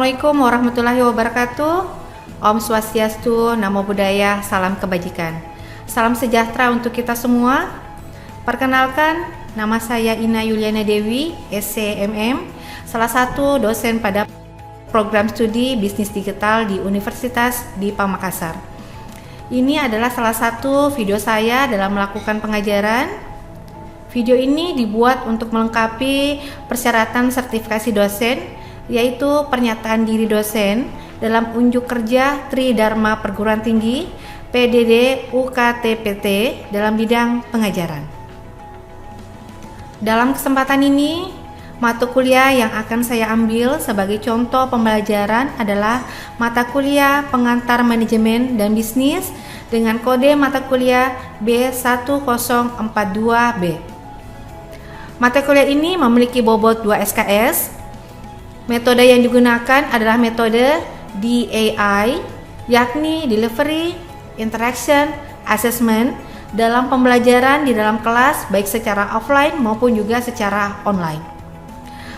Assalamualaikum warahmatullahi wabarakatuh. Om Swastiastu, Namo Buddhaya, salam kebajikan. Salam sejahtera untuk kita semua. Perkenalkan, nama saya Ina Yuliana Dewi, SCMM, salah satu dosen pada program studi bisnis digital di Universitas di Pamekasan. Ini adalah salah satu video saya dalam melakukan pengajaran. Video ini dibuat untuk melengkapi persyaratan sertifikasi dosen, yaitu pernyataan diri dosen dalam unjuk kerja Tridharma Perguruan Tinggi PDD UKTPT dalam bidang pengajaran. Dalam kesempatan ini, mata kuliah yang akan saya ambil sebagai contoh pembelajaran adalah mata kuliah Pengantar Manajemen dan Bisnis dengan kode mata kuliah B1042B. Mata kuliah ini memiliki bobot 2 SKS. Metode yang digunakan adalah metode DAI, yakni Delivery, Interaction, Assessment dalam pembelajaran di dalam kelas baik secara offline maupun juga secara online.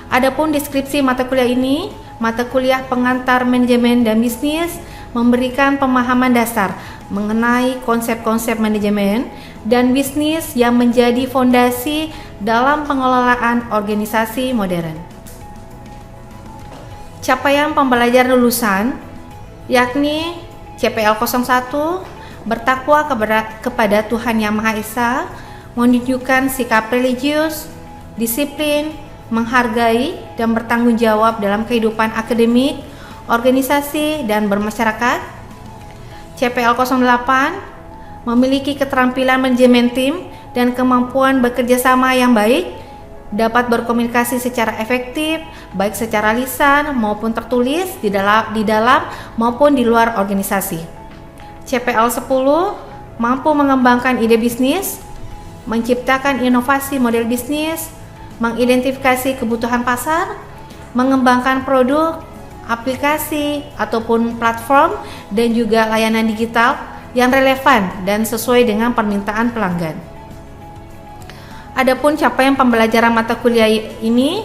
Adapun deskripsi mata kuliah ini, mata kuliah Pengantar Manajemen dan Bisnis memberikan pemahaman dasar mengenai konsep-konsep manajemen dan bisnis yang menjadi fondasi dalam pengelolaan organisasi modern. Capaian pembelajaran lulusan, yakni CPL 01, bertakwa kepada Tuhan Yang Maha Esa, menunjukkan sikap religius, disiplin, menghargai dan bertanggung jawab dalam kehidupan akademik, organisasi, dan bermasyarakat. CPL 08, memiliki keterampilan manajemen tim dan kemampuan bekerja sama yang baik, dapat berkomunikasi secara efektif, baik secara lisan maupun tertulis di dalam maupun di luar organisasi. CPL 10 mampu mengembangkan ide bisnis, menciptakan inovasi model bisnis, mengidentifikasi kebutuhan pasar, mengembangkan produk, aplikasi ataupun platform dan juga layanan digital yang relevan dan sesuai dengan permintaan pelanggan. Adapun capaian pembelajaran mata kuliah ini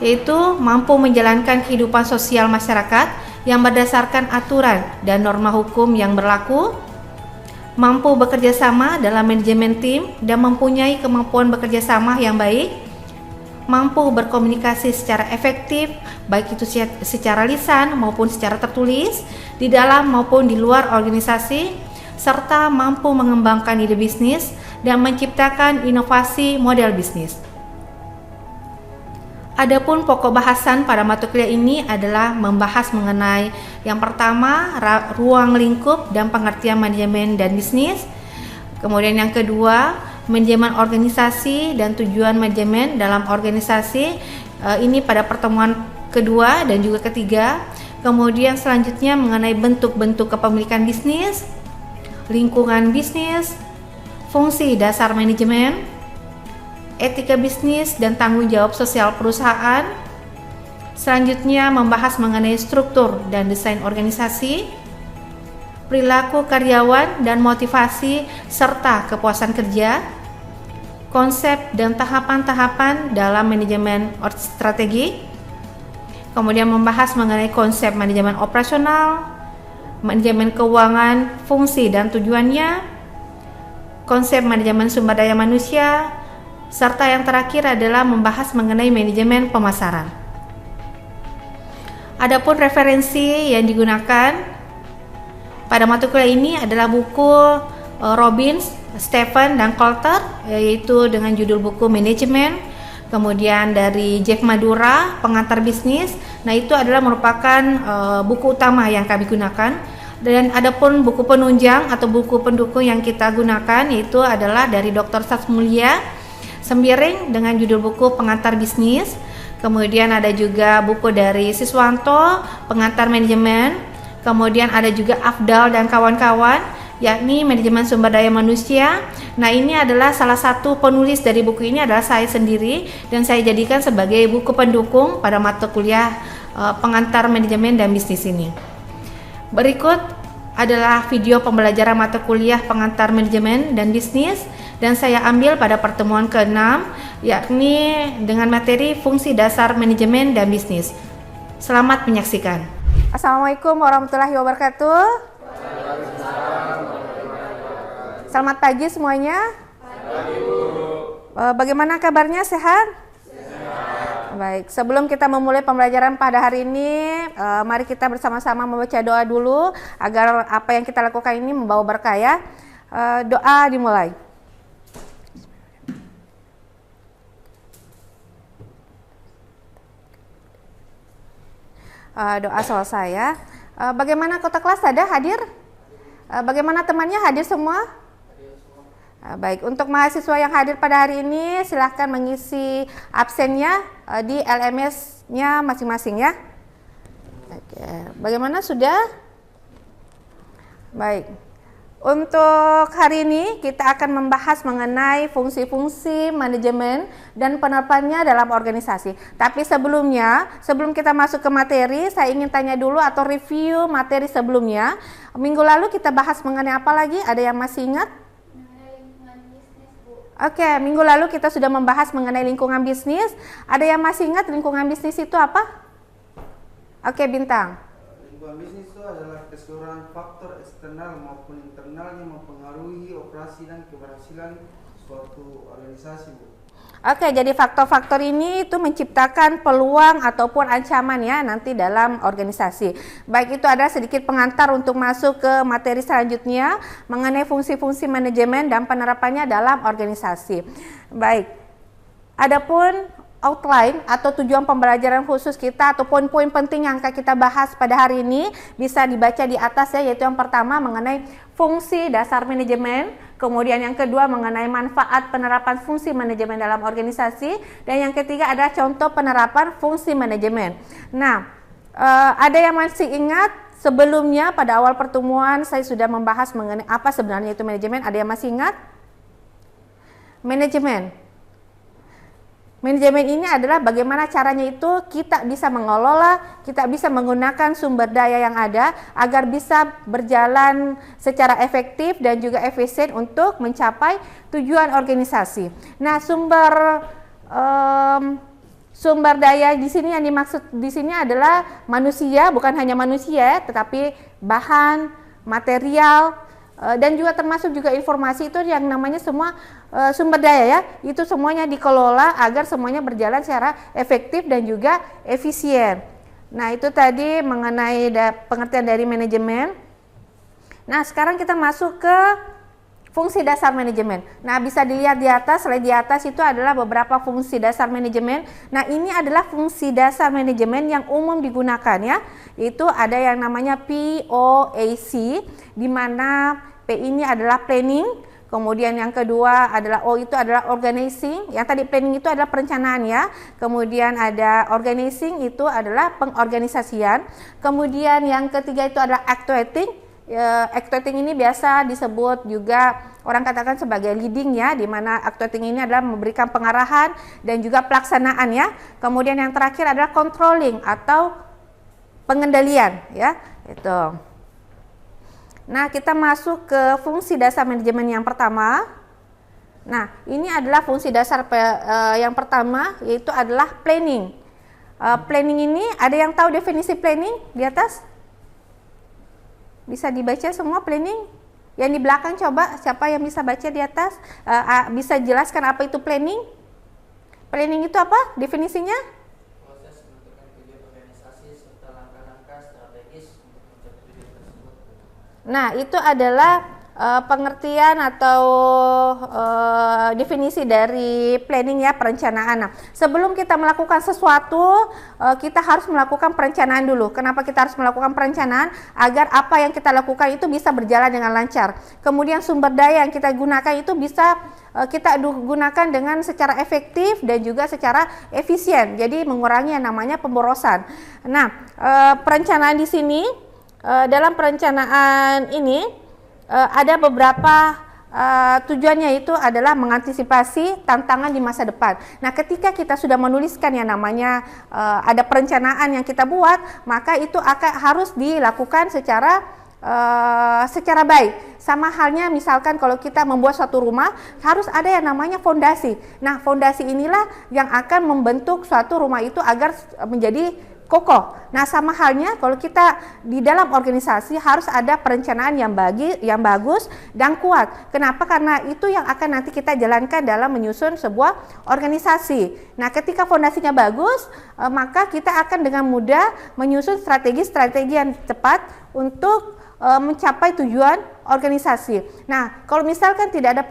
yaitu mampu menjalankan kehidupan sosial masyarakat yang berdasarkan aturan dan norma hukum yang berlaku, mampu bekerja sama dalam manajemen tim dan mempunyai kemampuan bekerja sama yang baik, mampu berkomunikasi secara efektif baik itu secara lisan maupun secara tertulis di dalam maupun di luar organisasi, serta mampu mengembangkan ide bisnis dan menciptakan inovasi model bisnis. Adapun pokok bahasan pada mata kuliah ini adalah membahas mengenai yang pertama, ruang lingkup dan pengertian manajemen dan bisnis. Kemudian yang kedua, manajemen organisasi dan tujuan manajemen dalam organisasi. Ini pada pertemuan kedua dan juga ketiga. Kemudian selanjutnya mengenai bentuk-bentuk kepemilikan bisnis, lingkungan bisnis, fungsi dasar manajemen, etika bisnis dan tanggung jawab sosial perusahaan. Selanjutnya membahas mengenai struktur dan desain organisasi, perilaku karyawan dan motivasi serta kepuasan kerja, konsep dan tahapan-tahapan dalam manajemen strategi. Kemudian membahas mengenai konsep manajemen operasional, manajemen keuangan, fungsi dan tujuannya, konsep manajemen sumber daya manusia, serta yang terakhir adalah membahas mengenai manajemen pemasaran. Adapun referensi yang digunakan pada mata kuliah ini adalah buku Robbins, Stephen, dan Coulter, yaitu dengan judul buku Manajemen. Kemudian dari Jeff Madura, Pengantar Bisnis. Nah, itu adalah merupakan buku utama yang kami gunakan. Dan adapun buku penunjang atau buku pendukung yang kita gunakan yaitu adalah dari Dr. Sasmulia Sembiring dengan judul buku Pengantar Bisnis. Kemudian ada juga buku dari Siswanto, Pengantar Manajemen. Kemudian ada juga Afdal dan kawan-kawan, yakni Manajemen Sumber Daya Manusia. Nah, ini adalah salah satu penulis dari buku ini adalah saya sendiri dan saya jadikan sebagai buku pendukung pada mata kuliah Pengantar Manajemen dan Bisnis ini. Berikut adalah video pembelajaran mata kuliah Pengantar Manajemen dan Bisnis dan saya ambil pada pertemuan ke-6, yakni dengan materi fungsi dasar manajemen dan bisnis. Selamat menyaksikan. Assalamualaikum warahmatullahi wabarakatuh. Selamat pagi semuanya. Bagaimana kabarnya, sehat? Baik, sebelum kita memulai pembelajaran pada hari ini, mari kita bersama-sama membaca doa dulu agar apa yang kita lakukan ini membawa berkah ya. Doa dimulai. Doa selesai ya. Bagaimana kota kelas ada hadir? Bagaimana temannya hadir semua? Baik, untuk mahasiswa yang hadir pada hari ini silahkan mengisi absennya di LMS-nya masing-masing ya. Oke, bagaimana sudah? Baik, untuk hari ini kita akan membahas mengenai fungsi-fungsi manajemen dan penerapannya dalam organisasi. Tapi sebelumnya, sebelum kita masuk ke materi, saya ingin tanya dulu atau review materi sebelumnya. Minggu lalu kita bahas mengenai apa lagi? Ada yang masih ingat? Oke, minggu lalu kita sudah membahas mengenai lingkungan bisnis. Ada yang masih ingat lingkungan bisnis itu apa? Oke, Bintang. Lingkungan bisnis itu adalah keseluruhan faktor eksternal maupun internal yang mempengaruhi operasi dan keberhasilan suatu organisasi, Bu. Oke, jadi faktor-faktor ini itu menciptakan peluang ataupun ancaman ya nanti dalam organisasi. Baik, itu ada sedikit pengantar untuk masuk ke materi selanjutnya mengenai fungsi-fungsi manajemen dan penerapannya dalam organisasi. Baik, adapun outline atau tujuan pembelajaran khusus kita atau poin-poin penting yang akan kita bahas pada hari ini bisa dibaca di atas ya, yaitu yang pertama mengenai fungsi dasar manajemen, kemudian yang kedua mengenai manfaat penerapan fungsi manajemen dalam organisasi, dan yang ketiga ada contoh penerapan fungsi manajemen. Nah, ada yang masih ingat sebelumnya pada awal pertemuan saya sudah membahas mengenai apa sebenarnya itu manajemen? Ada yang masih ingat? Manajemen ini adalah bagaimana caranya itu kita bisa mengelola, kita bisa menggunakan sumber daya yang ada agar bisa berjalan secara efektif dan juga efisien untuk mencapai tujuan organisasi. Nah, sumber daya di sini yang dimaksud di sini adalah manusia, bukan hanya manusia, tetapi bahan, material, dan juga termasuk juga informasi itu yang namanya semua sumber daya ya, itu semuanya dikelola agar semuanya berjalan secara efektif dan juga efisien. Nah, itu tadi mengenai pengertian dari manajemen. Nah, sekarang kita masuk ke fungsi dasar manajemen. Nah, bisa dilihat di atas, slide di atas itu adalah beberapa fungsi dasar manajemen. Nah, ini adalah fungsi dasar manajemen yang umum digunakan ya. Itu ada yang namanya POAC, di mana P ini adalah planning, kemudian yang kedua adalah O itu adalah organizing, yang tadi planning itu adalah perencanaan ya, kemudian ada organizing itu adalah pengorganisasian, kemudian yang ketiga itu adalah actuating. Actuating ini biasa disebut juga orang katakan sebagai leading ya, di mana actuating ini adalah memberikan pengarahan dan juga pelaksanaan ya. Kemudian yang terakhir adalah controlling atau pengendalian ya, itu. Nah, kita masuk ke fungsi dasar manajemen yang pertama. Nah, ini adalah fungsi dasar yang pertama, yaitu adalah planning. Planning ini ada yang tahu definisi planning di atas? Bisa dibaca semua planning? Yang di belakang coba, siapa yang bisa baca di atas? Bisa jelaskan apa itu planning? Planning itu apa definisinya? Proses menentukan tujuan organisasi serta langkah-langkah strategis untuk mencapai tujuan tersebut. Nah, itu adalah pengertian atau definisi dari planning ya, perencanaan. Nah, sebelum kita melakukan sesuatu, kita harus melakukan perencanaan dulu. Kenapa kita harus melakukan perencanaan? Agar apa yang kita lakukan itu bisa berjalan dengan lancar. Kemudian sumber daya yang kita gunakan itu bisa kita gunakan dengan secara efektif dan juga secara efisien. Jadi mengurangi yang namanya pemborosan. Nah, perencanaan di sini, dalam perencanaan ini ada beberapa tujuannya, itu adalah mengantisipasi tantangan di masa depan. Nah, ketika kita sudah menuliskan yang namanya ada perencanaan yang kita buat, maka itu harus dilakukan secara baik. Sama halnya misalkan kalau kita membuat suatu rumah, harus ada yang namanya fondasi. Nah, fondasi inilah yang akan membentuk suatu rumah itu agar menjadi kokoh. Nah, sama halnya kalau kita di dalam organisasi harus ada perencanaan yang bagus dan kuat. Kenapa? Karena itu yang akan nanti kita jalankan dalam menyusun sebuah organisasi. Nah, ketika fondasinya bagus, maka kita akan dengan mudah menyusun strategi-strategi yang tepat untuk mencapai tujuan organisasi. Nah, kalau misalkan tidak ada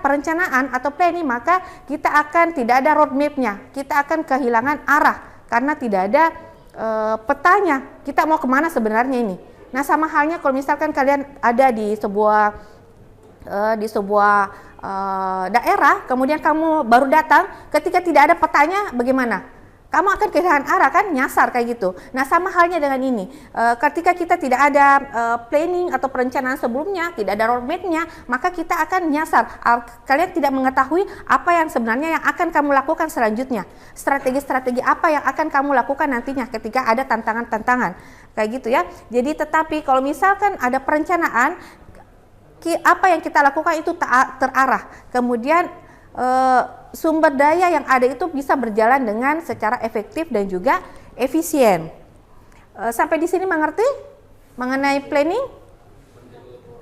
perencanaan atau planning, maka kita akan tidak ada roadmap-nya. Kita akan kehilangan arah karena tidak ada petanya, kita mau kemana sebenarnya ini. Nah, sama halnya kalau misalkan kalian ada di sebuah daerah, kemudian kamu baru datang, ketika tidak ada petanya, bagaimana? Kamu akan kehilangan arah kan, nyasar kayak gitu. Nah, sama halnya dengan ini. Ketika kita tidak ada planning atau perencanaan sebelumnya, tidak ada roadmap-nya, maka kita akan nyasar. Kalian tidak mengetahui apa yang sebenarnya yang akan kamu lakukan selanjutnya. Strategi-strategi apa yang akan kamu lakukan nantinya ketika ada tantangan-tantangan. Kayak gitu ya. Jadi tetapi kalau misalkan ada perencanaan, apa yang kita lakukan itu terarah. Kemudian sumber daya yang ada itu bisa berjalan dengan secara efektif dan juga efisien. Sampai di sini mengerti mengenai planning?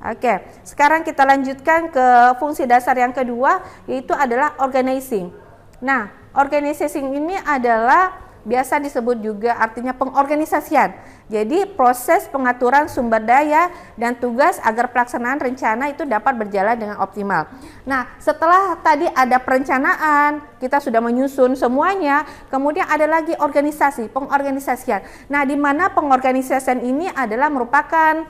Oke, sekarang kita lanjutkan ke fungsi dasar yang kedua, yaitu adalah organizing. Nah, organizing ini adalah biasa disebut juga artinya pengorganisasian. Jadi proses pengaturan sumber daya dan tugas agar pelaksanaan rencana itu dapat berjalan dengan optimal. Nah, setelah tadi ada perencanaan, kita sudah menyusun semuanya, kemudian ada lagi organisasi, pengorganisasian. Nah, di mana pengorganisasian ini adalah merupakan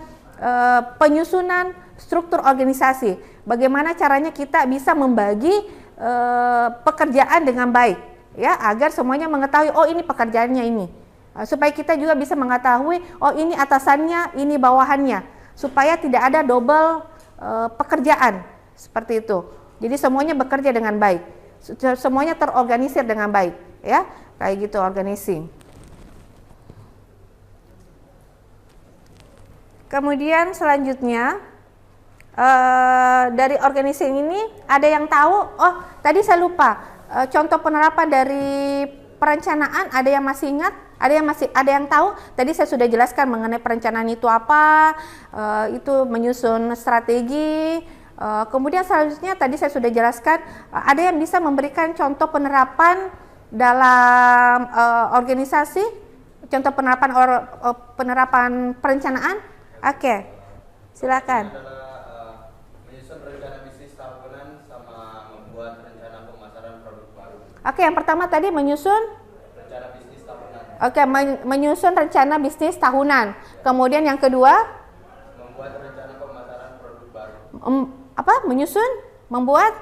penyusunan struktur organisasi. Bagaimana caranya kita bisa membagi pekerjaan dengan baik, ya, agar semuanya mengetahui, oh ini pekerjaannya ini. Supaya kita juga bisa mengetahui, oh ini atasannya, ini bawahannya, supaya tidak ada double pekerjaan seperti itu. Jadi semuanya bekerja dengan baik, semuanya terorganisir dengan baik, ya, kayak gitu organizing. Kemudian selanjutnya dari organizing ini ada yang tahu? Oh, tadi saya lupa contoh penerapan dari perencanaan, ada yang masih ingat? Ada yang tahu? Tadi saya sudah jelaskan mengenai perencanaan itu apa, itu menyusun strategi. Kemudian selanjutnya tadi saya sudah jelaskan, ada yang bisa memberikan contoh penerapan dalam organisasi, contoh penerapan perencanaan. Oke, silakan. Menyusun rencana bisnis tahunan sama membuat rencana pemasaran produk baru. Oke, yang pertama tadi menyusun rencana bisnis tahunan. Oke, menyusun rencana bisnis tahunan. Kemudian yang kedua, Membuat rencana pemasaran produk baru. Menyusun, membuat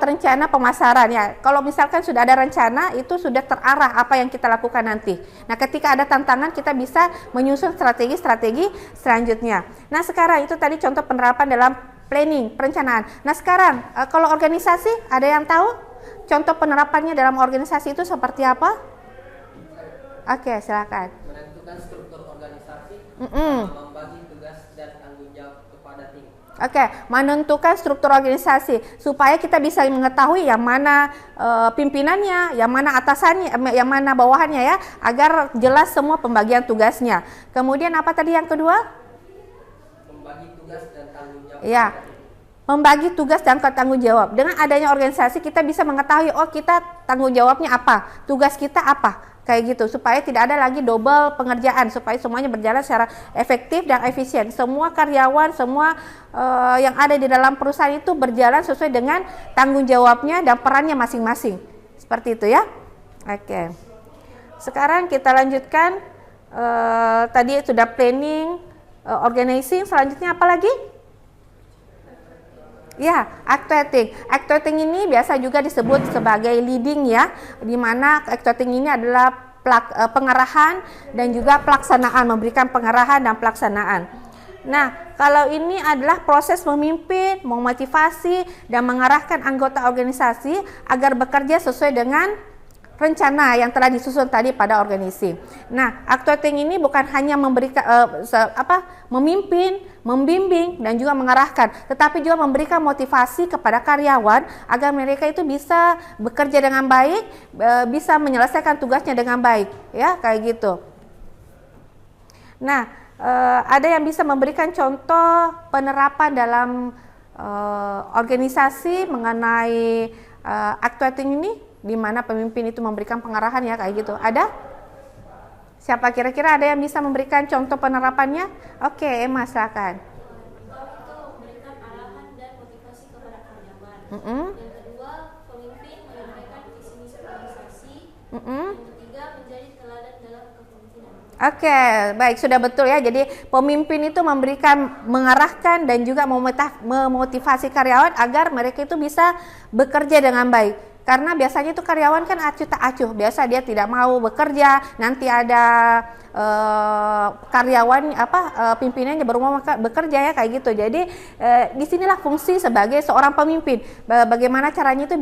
rencana pemasaran ya. Kalau misalkan sudah ada rencana, itu sudah terarah apa yang kita lakukan nanti. Nah, ketika ada tantangan, kita bisa menyusun strategi-strategi selanjutnya. Nah, sekarang itu tadi contoh penerapan dalam planning, perencanaan. Nah, sekarang kalau organisasi, ada yang tahu contoh penerapannya dalam organisasi itu seperti apa? Oke, silakan. Menentukan struktur organisasi, membagi tugas dan tanggung jawab kepada tim. Oke, menentukan struktur organisasi supaya kita bisa mengetahui yang mana pimpinannya, yang mana atasannya, yang mana bawahannya ya, agar jelas semua pembagian tugasnya. Kemudian apa tadi yang kedua? Membagi tugas dan tanggung jawab. Ya, membagi tugas dan tanggung jawab. Dengan adanya organisasi kita bisa mengetahui, oh kita tanggung jawabnya apa, tugas kita apa. Kayak gitu, supaya tidak ada lagi double pengerjaan, supaya semuanya berjalan secara efektif dan efisien. Semua karyawan, semua yang ada di dalam perusahaan itu berjalan sesuai dengan tanggung jawabnya dan perannya masing-masing. Seperti itu ya. Oke. Sekarang kita lanjutkan, tadi sudah planning, organizing, selanjutnya apa lagi? Ya, actuating. Actuating ini biasa juga disebut sebagai leading ya, di mana actuating ini adalah pengarahan dan juga pelaksanaan, memberikan pengarahan dan pelaksanaan. Nah, kalau ini adalah proses memimpin, memotivasi dan mengarahkan anggota organisasi agar bekerja sesuai dengan rencana yang telah disusun tadi pada organisasi. Nah, actuating ini bukan hanya memberikan memimpin, membimbing dan juga mengarahkan, tetapi juga memberikan motivasi kepada karyawan agar mereka itu bisa bekerja dengan baik, bisa menyelesaikan tugasnya dengan baik, ya, kayak gitu. Nah, ada yang bisa memberikan contoh penerapan dalam organisasi mengenai actuating ini, di mana pemimpin itu memberikan pengarahan, ya, kayak gitu. Ada? Siapa kira-kira ada yang bisa memberikan contoh penerapannya? Oke, Emma, silakan. Pertama itu memberikan arahan dan motivasi kepada karyawan. Yang kedua, pemimpin menyampaikan visi misi organisasi. Yang ketiga, menjadi teladan dalam kepemimpinan. Oke, baik, sudah betul ya. Jadi pemimpin itu mengarahkan dan juga memotivasi karyawan agar mereka itu bisa bekerja dengan baik. Karena biasanya itu karyawan kan acuh tak acuh, biasa dia tidak mau bekerja, nanti ada karyawan pimpinannya baru mau bekerja, ya, kayak gitu. Jadi disinilah fungsi sebagai seorang pemimpin. Bagaimana caranya itu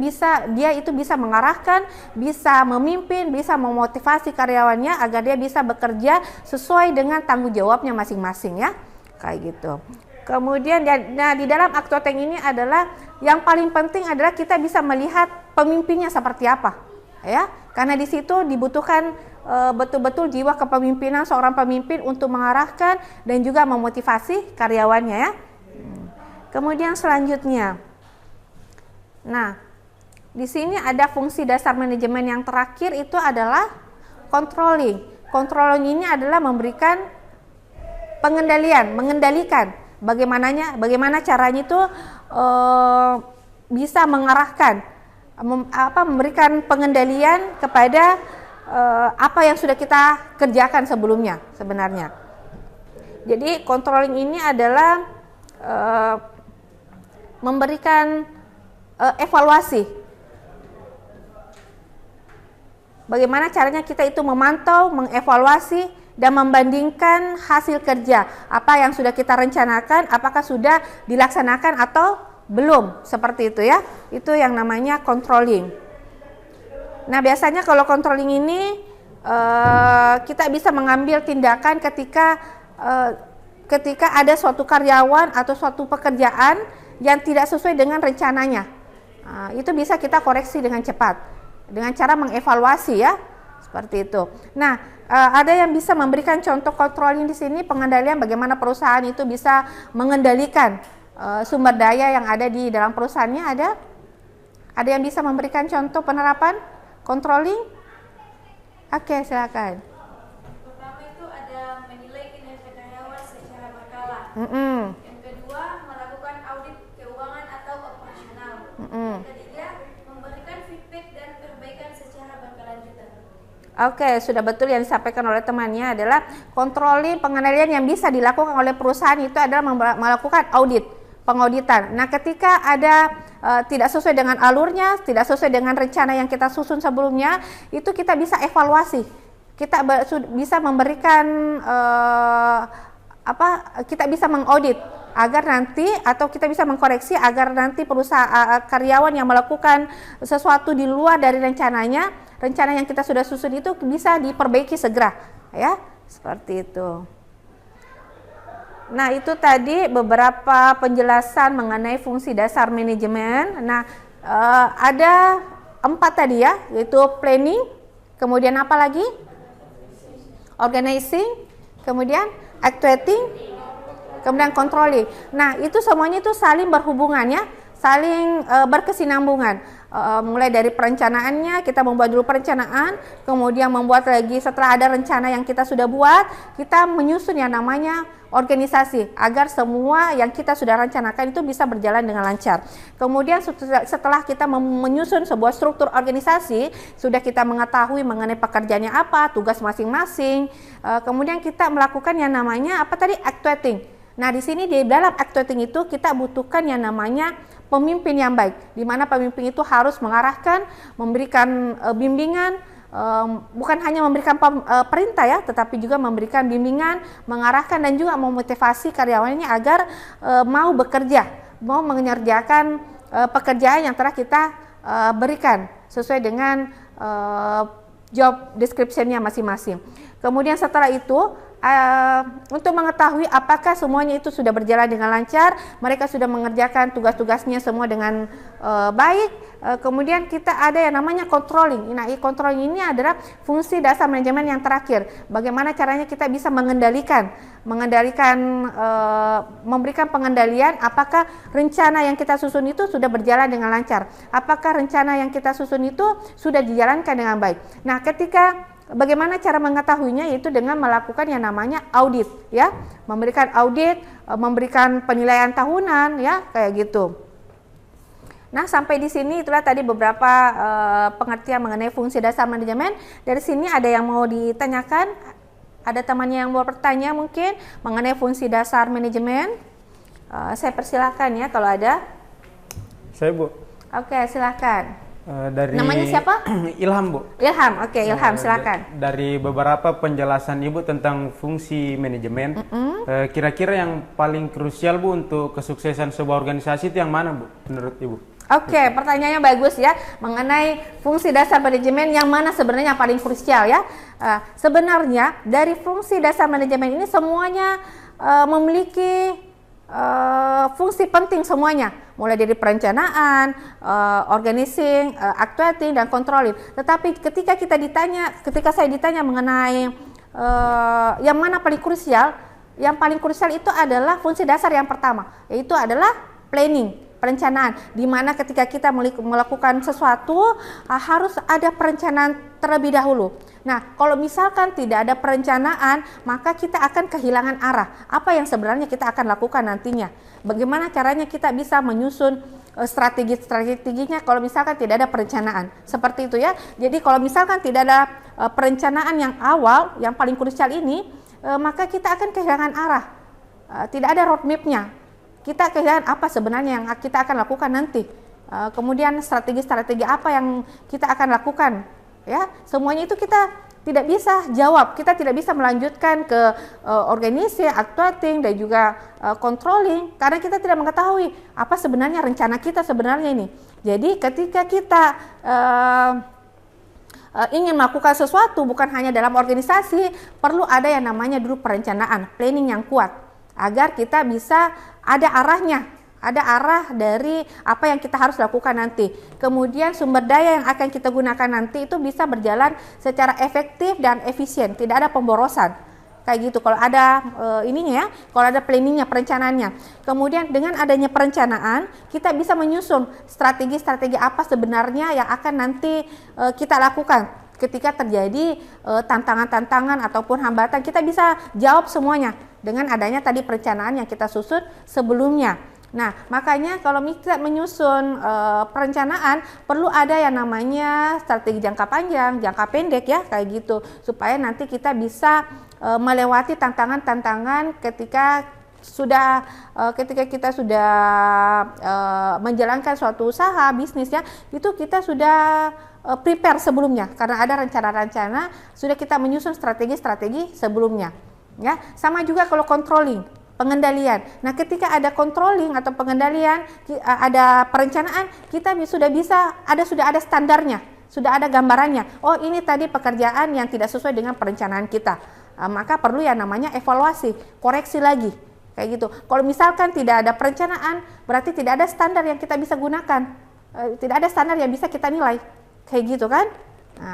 dia bisa mengarahkan, bisa memimpin, bisa memotivasi karyawannya agar dia bisa bekerja sesuai dengan tanggung jawabnya masing-masing, ya, kayak gitu. Kemudian di dalam actuating ini adalah yang paling penting adalah kita bisa melihat pemimpinnya seperti apa, ya, karena di situ dibutuhkan betul-betul jiwa kepemimpinan seorang pemimpin untuk mengarahkan dan juga memotivasi karyawannya, ya. Kemudian selanjutnya, nah, di sini ada fungsi dasar manajemen yang terakhir itu adalah controlling. Controlling ini adalah memberikan mengendalikan. Bagaimana caranya itu bisa mengarahkan, memberikan pengendalian kepada apa yang sudah kita kerjakan sebelumnya sebenarnya. Jadi controlling ini adalah memberikan evaluasi. Bagaimana caranya kita itu memantau, mengevaluasi dan membandingkan hasil kerja, apa yang sudah kita rencanakan, apakah sudah dilaksanakan atau belum, seperti itu, ya. Itu yang namanya controlling. Nah, biasanya kalau controlling ini kita bisa mengambil tindakan ketika ada suatu karyawan atau suatu pekerjaan yang tidak sesuai dengan rencananya. Itu bisa kita koreksi dengan cepat dengan cara mengevaluasi, ya, seperti itu. Nah, ada yang bisa memberikan contoh controlling di sini, pengendalian bagaimana perusahaan itu bisa mengendalikan sumber daya yang ada di dalam perusahaannya. Ada yang bisa memberikan contoh penerapan controlling? Oke, silakan. Pertama itu ada menilai kinerja karyawan secara berkala. Yang kedua, melakukan audit keuangan atau operasional. Yang ketiga, memberikan feedback dan perbaikan secara berkelanjutan. Oke, sudah betul yang disampaikan oleh temannya adalah controlling, pengendalian yang bisa dilakukan oleh perusahaan itu adalah melakukan pengauditan. Nah, ketika ada tidak sesuai dengan alurnya, tidak sesuai dengan rencana yang kita susun sebelumnya, itu kita bisa evaluasi. Kita bisa memberikan kita bisa mengaudit agar nanti, atau kita bisa mengkoreksi agar nanti perusahaan karyawan yang melakukan sesuatu di luar dari rencana yang kita sudah susun itu bisa diperbaiki segera, ya, seperti itu. Nah, itu tadi beberapa penjelasan mengenai fungsi dasar manajemen. Nah, ada 4 tadi, ya, yaitu planning, kemudian apa lagi? Organizing, kemudian actuating, kemudian controlling. Nah, itu semuanya itu saling berhubungan, ya, saling berkesinambungan. Mulai dari perencanaannya, kita membuat dulu perencanaan, kemudian membuat lagi setelah ada rencana yang kita sudah buat, kita menyusun yang namanya organisasi agar semua yang kita sudah rencanakan itu bisa berjalan dengan lancar. Kemudian setelah kita menyusun sebuah struktur organisasi, sudah kita mengetahui mengenai pekerjaannya apa, tugas masing-masing, kemudian kita melakukan yang namanya actuating. Nah, di sini di dalam actuating itu kita butuhkan yang namanya pemimpin yang baik, di mana pemimpin itu harus mengarahkan, memberikan bimbingan, bukan hanya memberikan perintah, ya, tetapi juga memberikan bimbingan, mengarahkan dan juga memotivasi karyawannya agar mau bekerja, mau mengerjakan pekerjaan yang telah kita berikan sesuai dengan job description-nya masing-masing. Kemudian setelah itu untuk mengetahui apakah semuanya itu sudah berjalan dengan lancar, mereka sudah mengerjakan tugas-tugasnya semua dengan baik. Kemudian kita ada yang namanya controlling. Nah, controlling ini adalah fungsi dasar manajemen yang terakhir. Bagaimana caranya kita bisa mengendalikan, memberikan pengendalian apakah rencana yang kita susun itu sudah berjalan dengan lancar, apakah rencana yang kita susun itu sudah dijalankan dengan baik. Nah, bagaimana cara mengetahuinya, yaitu dengan melakukan yang namanya audit, ya, memberikan audit, memberikan penilaian tahunan, ya, kayak gitu. Nah, sampai di sini itulah tadi beberapa pengertian mengenai fungsi dasar manajemen. Dari sini ada yang mau ditanyakan? Ada temannya yang mau bertanya mungkin mengenai fungsi dasar manajemen? Saya persilakan ya kalau ada. Saya, Bu. Oke, silakan. Dari namanya siapa? Ilham, Bu. Ilham, oke, Ilham, silakan. Dari beberapa penjelasan Ibu tentang fungsi manajemen, kira-kira yang paling krusial, Bu, untuk kesuksesan sebuah organisasi itu yang mana, Bu, menurut Ibu? Oke, pertanyaannya bagus ya, mengenai fungsi dasar manajemen yang mana sebenarnya yang paling krusial ya. Sebenarnya dari fungsi dasar manajemen ini semuanya memiliki fungsi penting semuanya, mulai dari perencanaan, organizing, actuating, dan controlling. Tetapi ketika saya ditanya mengenai yang mana paling krusial, yang paling krusial itu adalah fungsi dasar yang pertama, yaitu adalah planning, perencanaan, di mana ketika kita melakukan sesuatu harus ada perencanaan terlebih dahulu. Nah, kalau misalkan tidak ada perencanaan, maka kita akan kehilangan arah. Apa yang sebenarnya kita akan lakukan nantinya? Bagaimana caranya kita bisa menyusun strategi-strateginya kalau misalkan tidak ada perencanaan? Seperti itu ya. Jadi kalau misalkan tidak ada perencanaan yang awal, yang paling krusial ini, maka kita akan kehilangan arah. Tidak ada roadmap-nya. Kita kehilangan apa sebenarnya yang kita akan lakukan nanti. Kemudian strategi-strategi apa yang kita akan lakukan. Ya, semuanya itu kita tidak bisa jawab, kita tidak bisa melanjutkan ke organizing, actuating, dan juga controlling karena kita tidak mengetahui apa sebenarnya rencana kita sebenarnya ini. Jadi ketika kita ingin melakukan sesuatu bukan hanya dalam organisasi, perlu ada yang namanya dulu perencanaan, planning yang kuat agar kita bisa ada arahnya. Ada arah dari apa yang kita harus lakukan nanti. Kemudian sumber daya yang akan kita gunakan nanti itu bisa berjalan secara efektif dan efisien, tidak ada pemborosan. Kayak gitu kalau ada ininya ya, kalau ada planningnya, perencanaannya. Kemudian dengan adanya perencanaan, kita bisa menyusun strategi-strategi apa sebenarnya yang akan nanti kita lakukan. Ketika terjadi tantangan-tantangan ataupun hambatan, kita bisa jawab semuanya dengan adanya tadi perencanaan yang kita susun sebelumnya. Nah, makanya kalau kita menyusun perencanaan perlu ada yang namanya strategi jangka panjang, jangka pendek ya, kayak gitu. Supaya nanti kita bisa melewati tantangan-tantangan ketika kita sudah menjalankan suatu usaha, bisnis ya, itu kita sudah prepare sebelumnya. Karena ada rencana-rencana, sudah kita menyusun strategi-strategi sebelumnya. Ya, sama juga kalau controlling. Pengendalian. Nah, ketika ada controlling atau pengendalian, ada perencanaan, kita sudah ada standarnya, sudah ada gambarannya. Oh, ini tadi pekerjaan yang tidak sesuai dengan perencanaan kita. Maka perlu yang namanya evaluasi, koreksi lagi. Kayak gitu. Kalau misalkan tidak ada perencanaan, berarti tidak ada standar yang kita bisa gunakan. Tidak ada standar yang bisa kita nilai. Kayak gitu kan?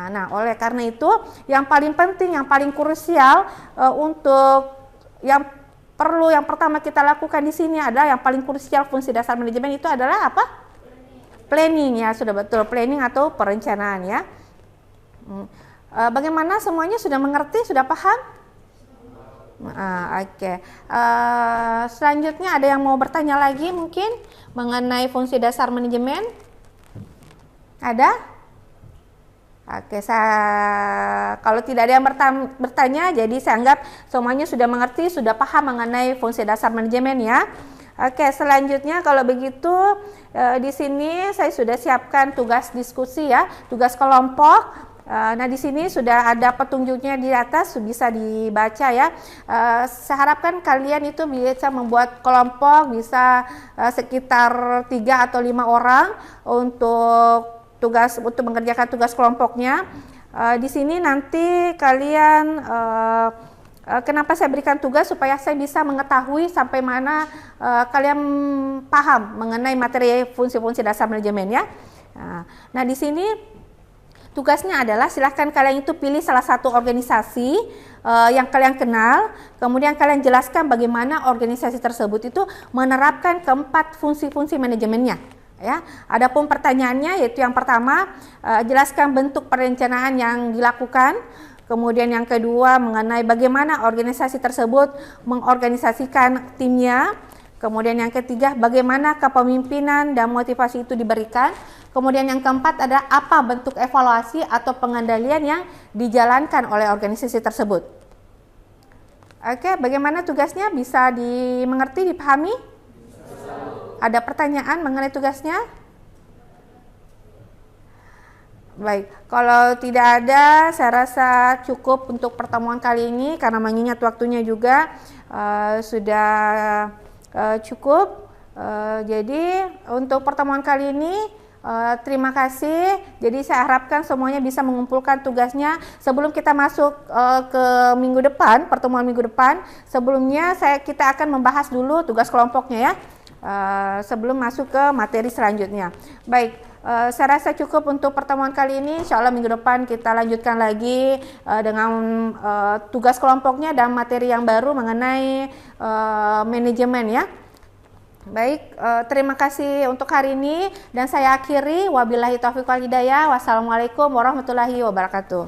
Nah, oleh karena itu, yang paling penting, yang paling krusial untuk yang pertama kita lakukan di sini adalah yang paling krusial fungsi dasar manajemen itu adalah apa? Planning ya, sudah betul, planning atau perencanaan ya. Bagaimana semuanya sudah mengerti, sudah paham? Oke. Selanjutnya ada yang mau bertanya lagi mungkin mengenai fungsi dasar manajemen? Ada? Oke, kalau tidak ada yang bertanya, jadi saya anggap semuanya sudah mengerti, sudah paham mengenai fungsi dasar manajemen ya. Oke, selanjutnya kalau begitu di sini saya sudah siapkan tugas diskusi ya, tugas kelompok. Nah, di sini sudah ada petunjuknya di atas, bisa dibaca ya. Saya harapkan kalian itu bisa membuat kelompok, bisa sekitar 3 atau 5 orang untuk tugas untuk mengerjakan tugas kelompoknya. Di sini nanti kalian kenapa saya berikan tugas supaya saya bisa mengetahui sampai mana kalian paham mengenai materi fungsi-fungsi dasar manajemen ya. Nah, di sini tugasnya adalah silahkan kalian itu pilih salah satu organisasi yang kalian kenal, kemudian kalian jelaskan bagaimana organisasi tersebut itu menerapkan keempat fungsi-fungsi manajemennya. Ya, adapun pertanyaannya yaitu yang pertama, jelaskan bentuk perencanaan yang dilakukan. Kemudian yang kedua mengenai bagaimana organisasi tersebut mengorganisasikan timnya. Kemudian yang ketiga bagaimana kepemimpinan dan motivasi itu diberikan. Kemudian yang keempat adalah apa bentuk evaluasi atau pengendalian yang dijalankan oleh organisasi tersebut. Oke, bagaimana tugasnya? Bisa dimengerti, dipahami? Ada pertanyaan mengenai tugasnya? Baik, kalau tidak ada, saya rasa cukup untuk pertemuan kali ini karena mengingat waktunya juga sudah cukup. Jadi untuk pertemuan kali ini terima kasih. Jadi saya harapkan semuanya bisa mengumpulkan tugasnya sebelum kita masuk ke minggu depan, pertemuan minggu depan. Sebelumnya kita akan membahas dulu tugas kelompoknya ya. Sebelum masuk ke materi selanjutnya. Baik, saya rasa cukup untuk pertemuan kali ini. Insya Allah minggu depan kita lanjutkan lagi dengan tugas kelompoknya dan materi yang baru mengenai manajemen ya. Baik, terima kasih untuk hari ini dan saya akhiri. Wabillahi taufiq wal hidayah. Wassalamualaikum warahmatullahi wabarakatuh.